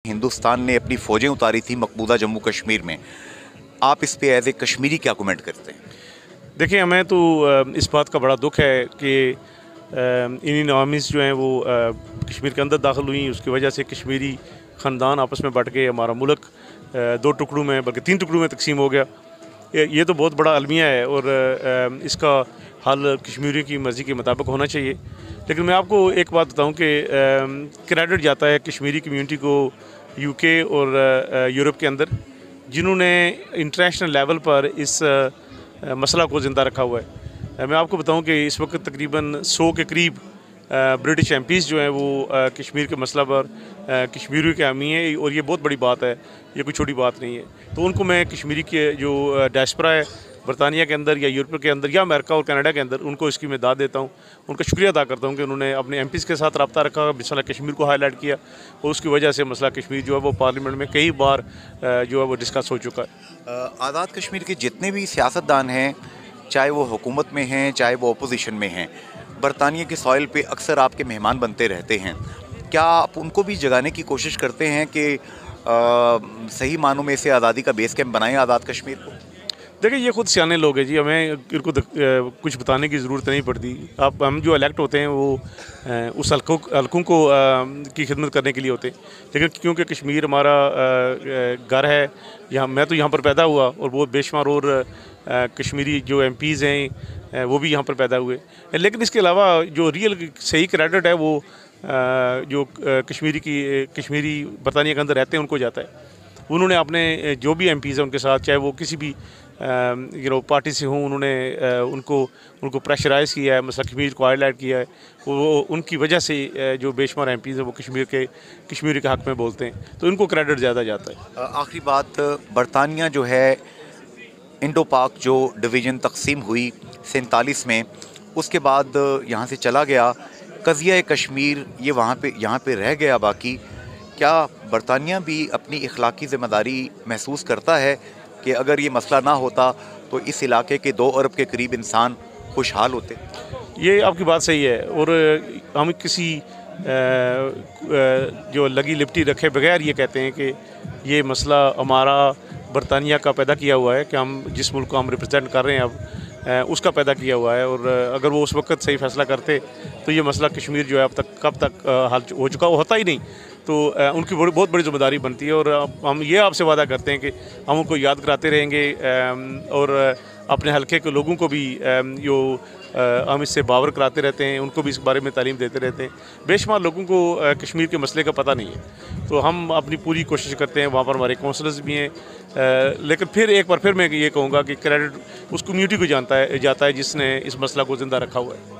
हिंदुस्तान ने अपनी फ़ौजें उतारी थी मकबूजा जम्मू कश्मीर में, आप इस पे एज ए कश्मीरी क्या कमेंट करते हैं? देखिए, हमें तो इस बात का बड़ा दुख है कि इंडियन आर्मीज़ जो हैं वो कश्मीर के अंदर दाखिल हुई। उसकी वजह से कश्मीरी ख़ानदान आपस में बट के हमारा मुल्क दो टुकड़ों में बल्कि तीन टुकड़ों में तकसीम हो गया। ये तो बहुत बड़ा अलमिया है और इसका हल कश्मीरियों की मर्ज़ी के मुताबिक होना चाहिए। लेकिन मैं आपको एक बात बताऊं कि क्रेडिट जाता है कश्मीरी कम्यूनिटी को यूके और यूरोप के अंदर, जिन्होंने इंटरनेशनल लेवल पर इस मसला को ज़िंदा रखा हुआ है। मैं आपको बताऊं कि इस वक्त तकरीबन 100 के करीब ब्रिटिश एमपीज़ जो हैं वो कश्मीर के मसला पर कश्मीरियों के हामी हैं, और ये बहुत बड़ी बात है, ये कोई छोटी बात नहीं है। तो उनको मैं कश्मीरी के जो डायस्पोरा है बरतानिया के अंदर या यूरोप के अंदर या अमेरिका और कनाडा के अंदर, उनको इसकी मैं दाद देता हूँ, उनका शुक्रिया अदा करता हूँ कि उन्होंने अपने एमपीज़ के साथ रब्ता रखा, मसला कश्मीर को हाईलाइट किया, और उसकी वजह से मसला कश्मीर जो है वो पार्लियामेंट में कई बार जो है वो डिस्कस हो चुका है। आज़ाद कश्मीर के जितने भी सियासतदान हैं, चाहे वो हुकूमत में हैं चाहे वो अपोजिशन में हैं, बरतानिया के सॉइल पे अक्सर आपके मेहमान बनते रहते हैं। क्या आप उनको भी जगाने की कोशिश करते हैं कि सही मानों में इसे आज़ादी का बेस कैंप बनाएं आज़ाद कश्मीर को? देखिए, ये खुद सियाने लोग हैं जी, हमें इनको कुछ बताने की ज़रूरत नहीं पड़ती। हम जो इलेक्ट होते हैं वो उस हलकों को की खिदमत करने के लिए होते हैं। लेकिन क्योंकि कश्मीर हमारा घर है, यहाँ मैं तो यहाँ पर पैदा हुआ, और वो बेशुमार और कश्मीरी जो एमपीज़ हैं वो भी यहाँ पर पैदा हुए। लेकिन इसके अलावा जो रियल सही क्रेडिट है वो जो कश्मीरी बरतानिया के अंदर रहते हैं उनको जाता है। उन्होंने अपने जो भी एमपीज़ हैं उनके साथ, चाहे वो किसी भी पार्टी से हों, उन्होंने उनको प्रेशराइज़ किया है, मसला कश्मीर को हाईलाइट किया है। वो उनकी वजह से जो बेशुमार एमपीज़ हैं वो कश्मीर के हक़ में बोलते हैं, तो इनको क्रेडिट ज़्यादा जाता है। आखिरी बात, बरतानिया जो है इंडो पाक जो डिवीज़न तकसीम हुई 47 में, उसके बाद यहाँ से चला गया, कज़िया कश्मीर ये यहाँ पे रह गया बाकी। क्या बरतानिया भी अपनी इखलाकी ज़िम्मेदारी महसूस करता है कि अगर ये मसला ना होता तो इस इलाके के 2 अरब के करीब इंसान खुशहाल होते? ये आपकी बात सही है, और हम किसी जो लगी लिपटी रखे बगैर ये कहते हैं कि ये मसला हमारा बरतानिया का पैदा किया हुआ है, कि हम जिस मुल्क को हम रिप्रेजेंट कर रहे हैं अब उसका पैदा किया हुआ है। और अगर वो उस वक्त सही फैसला करते तो ये मसला कश्मीर जो है अब तक कब तक हल हो चुका, वो होता ही नहीं। तो उनकी बहुत बड़ी जिम्मेदारी बनती है, और हम ये आपसे वादा करते हैं कि हम उनको याद कराते रहेंगे, और अपने हलके के लोगों को भी हम इससे बावर कराते रहते हैं, उनको भी इस बारे में तालीम देते रहते हैं। बेशुमार लोगों को कश्मीर के मसले का पता नहीं है, तो हम अपनी पूरी कोशिश करते हैं। वहाँ पर हमारे काउंसलर्स भी हैं, लेकिन फिर एक बार फिर मैं ये कहूँगा कि क्रेडिट उस कम्यूनिटी को जाता है जिसने इस मसला को ज़िंदा रखा हुआ है।